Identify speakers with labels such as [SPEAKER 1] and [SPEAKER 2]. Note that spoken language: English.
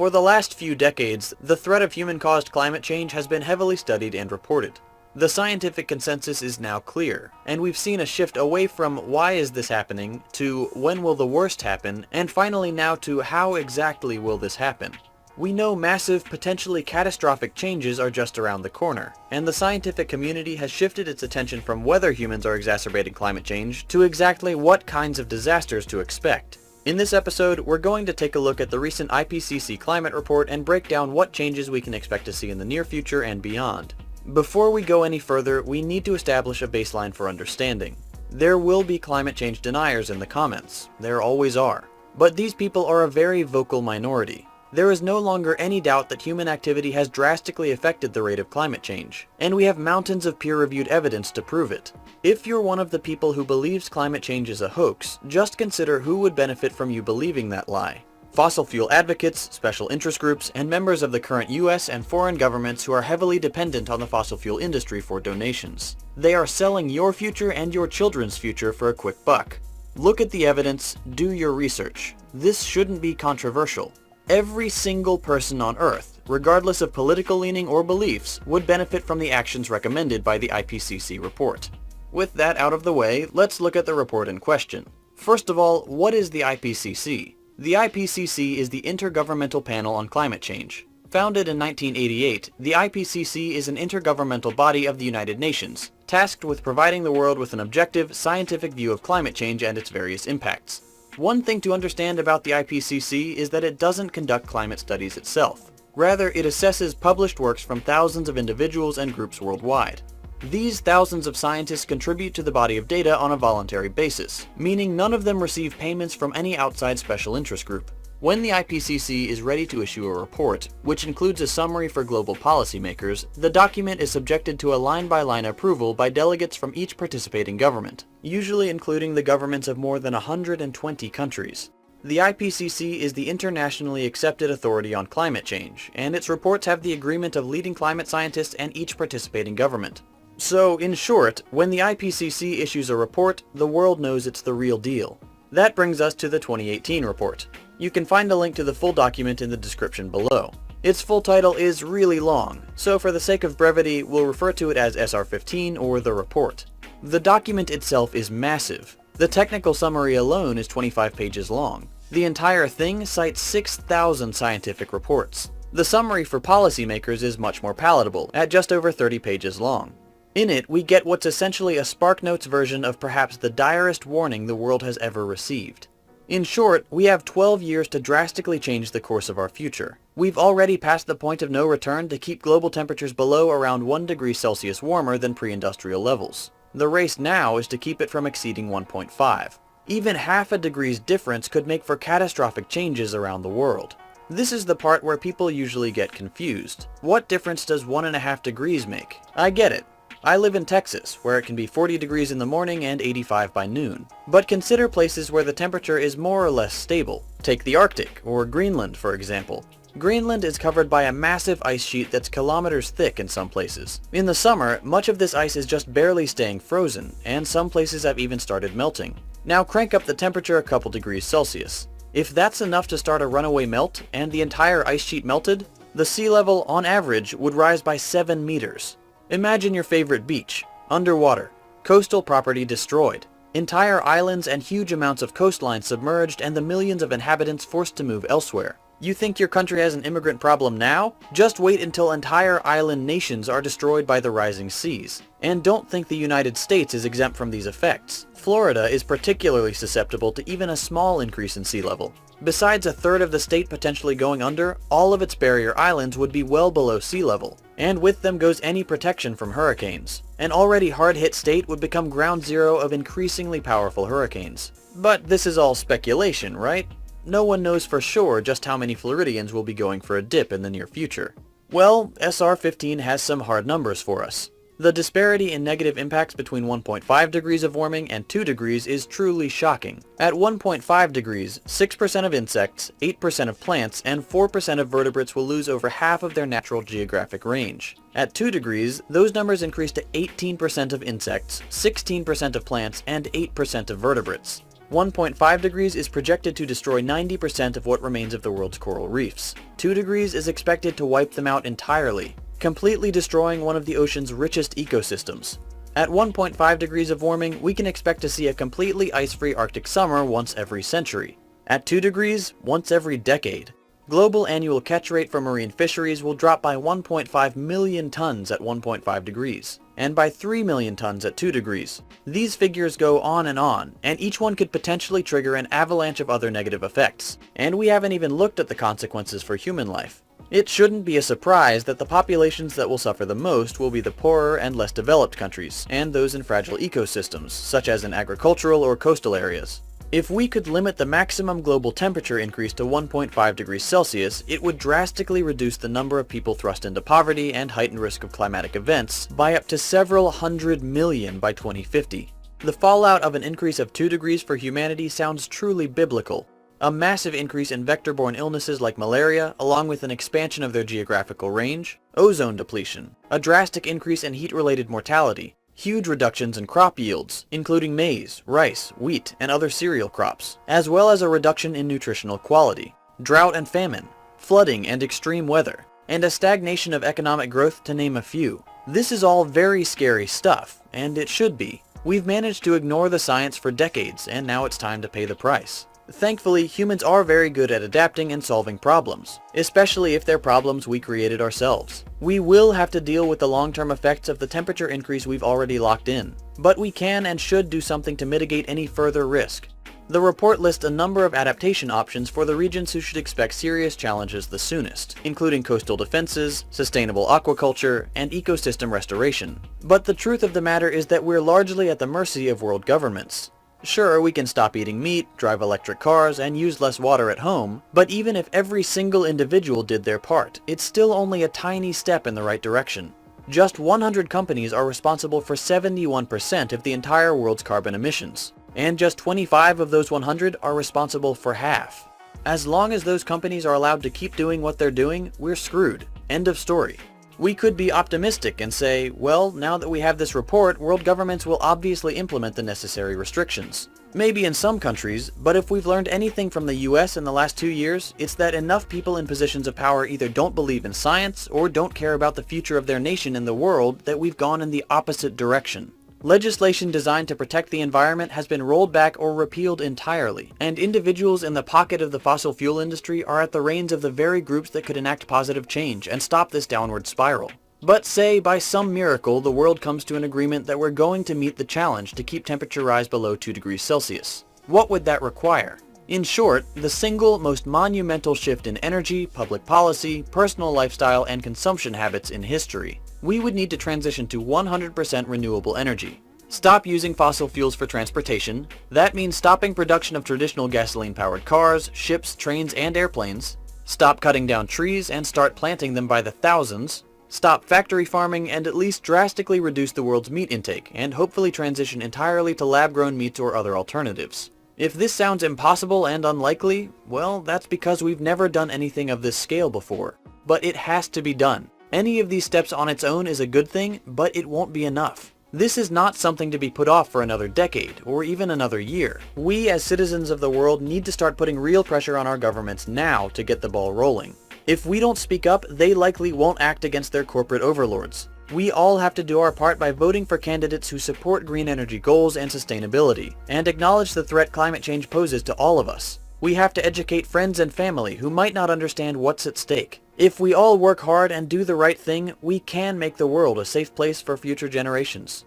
[SPEAKER 1] For the last few decades, the threat of human-caused climate change has been heavily studied and reported. The scientific consensus is now clear, and we've seen a shift away from why is this happening to when will the worst happen, and finally now to how exactly will this happen. We know massive, potentially catastrophic changes are just around the corner, and the scientific community has shifted its attention from whether humans are exacerbating climate change to exactly what kinds of disasters to expect. In this episode, we're going to take a look at the recent IPCC climate report and break down what changes we can expect to see in the near future and beyond. Before we go any further, we need to establish a baseline for understanding. There will be climate change deniers in the comments. There always are. But these people are a very vocal minority. There is no longer any doubt that human activity has drastically affected the rate of climate change, and we have mountains of peer-reviewed evidence to prove it. If you're one of the people who believes climate change is a hoax, just consider who would benefit from you believing that lie. Fossil fuel advocates, special interest groups, and members of the current US and foreign governments who are heavily dependent on the fossil fuel industry for donations. They are selling your future and your children's future for a quick buck. Look at the evidence, do your research. This shouldn't be controversial. Every single person on Earth, regardless of political leaning or beliefs, would benefit from the actions recommended by the IPCC report. With that out of the way, let's look at the report in question. First of all, what is the IPCC? The IPCC is the Intergovernmental Panel on Climate Change. Founded in 1988, the IPCC is an intergovernmental body of the United Nations, tasked with providing the world with an objective, scientific view of climate change and its various impacts. One thing to understand about the IPCC is that it doesn't conduct climate studies itself. Rather, it assesses published works from thousands of individuals and groups worldwide. These thousands of scientists contribute to the body of data on a voluntary basis, meaning none of them receive payments from any outside special interest group. When the IPCC is ready to issue a report, which includes a summary for global policymakers, the document is subjected to a line-by-line approval by delegates from each participating government, usually including the governments of more than 120 countries. The IPCC is the internationally accepted authority on climate change, and its reports have the agreement of leading climate scientists and each participating government. So, in short, when the IPCC issues a report, the world knows it's the real deal. That brings us to the 2018 report. You can find a link to the full document in the description below. Its full title is really long, so for the sake of brevity, we'll refer to it as SR15 or the report. The document itself is massive. The technical summary alone is 25 pages long. The entire thing cites 6,000 scientific reports. The summary for policymakers is much more palatable, at just over 30 pages long. In it, we get what's essentially a SparkNotes version of perhaps the direst warning the world has ever received. In short, we have 12 years to drastically change the course of our future. We've already passed the point of no return to keep global temperatures below around 1 degree Celsius warmer than pre-industrial levels. The race now is to keep it from exceeding 1.5. Even half a degree's difference could make for catastrophic changes around the world. This is the part where people usually get confused. What difference does 1.5 degrees make? I get it. I live in Texas, where it can be 40 degrees in the morning and 85 by noon. But consider places where the temperature is more or less stable. Take the Arctic, or Greenland for example. Greenland is covered by a massive ice sheet that's kilometers thick in some places. In the summer, much of this ice is just barely staying frozen, and some places have even started melting. Now crank up the temperature a couple degrees Celsius. If that's enough to start a runaway melt, and the entire ice sheet melted, the sea level, on average, would rise by 7 meters. Imagine your favorite beach, underwater, coastal property destroyed, entire islands and huge amounts of coastline submerged, and the millions of inhabitants forced to move elsewhere. You think your country has an immigrant problem now? Just wait until entire island nations are destroyed by the rising seas. And don't think the United States is exempt from these effects. Florida is particularly susceptible to even a small increase in sea level. Besides a third of the state potentially going under, all of its barrier islands would be well below sea level. And with them goes any protection from hurricanes. An already hard-hit state would become ground zero of increasingly powerful hurricanes. But this is all speculation, right? No one knows for sure just how many Floridians will be going for a dip in the near future. Well, SR15 has some hard numbers for us. The disparity in negative impacts between 1.5 degrees of warming and 2 degrees is truly shocking. At 1.5 degrees, 6% of insects, 8% of plants, and 4% of vertebrates will lose over half of their natural geographic range. At 2 degrees, those numbers increase to 18% of insects, 16% of plants, and 8% of vertebrates. 1.5 degrees is projected to destroy 90% of what remains of the world's coral reefs. 2 degrees is expected to wipe them out entirely, completely destroying one of the ocean's richest ecosystems. At 1.5 degrees of warming, we can expect to see a completely ice-free Arctic summer once every century. At 2 degrees, once every decade. Global annual catch rate for marine fisheries will drop by 1.5 million tons at 1.5 degrees, and by 3 million tons at 2 degrees. These figures go on, and each one could potentially trigger an avalanche of other negative effects. And we haven't even looked at the consequences for human life. It shouldn't be a surprise that the populations that will suffer the most will be the poorer and less developed countries, and those in fragile ecosystems, such as in agricultural or coastal areas. If we could limit the maximum global temperature increase to 1.5 degrees Celsius, it would drastically reduce the number of people thrust into poverty and heightened risk of climatic events by up to several 100 million by 2050. The fallout of an increase of 2 degrees for humanity sounds truly biblical. A massive increase in vector-borne illnesses like malaria, along with an expansion of their geographical range, ozone depletion, a drastic increase in heat-related mortality, huge reductions in crop yields, including maize, rice, wheat, and other cereal crops, as well as a reduction in nutritional quality, drought and famine, flooding and extreme weather, and a stagnation of economic growth, to name a few. This is all very scary stuff, and it should be. We've managed to ignore the science for decades, and now it's time to pay the price. Thankfully, humans are very good at adapting and solving problems, especially if they're problems we created ourselves. We will have to deal with the long-term effects of the temperature increase we've already locked in, but we can and should do something to mitigate any further risk. The report lists a number of adaptation options for the regions who should expect serious challenges the soonest, including coastal defenses, sustainable aquaculture, and ecosystem restoration. But the truth of the matter is that we're largely at the mercy of world governments. Sure, we can stop eating meat, drive electric cars, and use less water at home, but even if every single individual did their part, it's still only a tiny step in the right direction. Just 100 companies are responsible for 71% of the entire world's carbon emissions, and just 25 of those 100 are responsible for half. As long as those companies are allowed to keep doing what they're doing, we're screwed. End of story. We could be optimistic and say, well, now that we have this report, world governments will obviously implement the necessary restrictions. Maybe in some countries, but if we've learned anything from the US in the last 2 years, it's that enough people in positions of power either don't believe in science or don't care about the future of their nation and the world that we've gone in the opposite direction. Legislation designed to protect the environment has been rolled back or repealed entirely, and individuals in the pocket of the fossil fuel industry are at the reins of the very groups that could enact positive change and stop this downward spiral. But say, by some miracle, the world comes to an agreement that we're going to meet the challenge to keep temperature rise below 2 degrees Celsius. What would that require? In short, the single most monumental shift in energy, public policy, personal lifestyle, and consumption habits in history. We would need to transition to 100% renewable energy. Stop using fossil fuels for transportation. That means stopping production of traditional gasoline-powered cars, ships, trains, and airplanes. Stop cutting down trees and start planting them by the thousands. Stop factory farming and at least drastically reduce the world's meat intake, and hopefully transition entirely to lab-grown meats or other alternatives. If this sounds impossible and unlikely, well, that's because we've never done anything of this scale before. But it has to be done. Any of these steps on its own is a good thing, but it won't be enough. This is not something to be put off for another decade, or even another year. We as citizens of the world need to start putting real pressure on our governments now to get the ball rolling. If we don't speak up, they likely won't act against their corporate overlords. We all have to do our part by voting for candidates who support green energy goals and sustainability, and acknowledge the threat climate change poses to all of us. We have to educate friends and family who might not understand what's at stake. If we all work hard and do the right thing, we can make the world a safe place for future generations.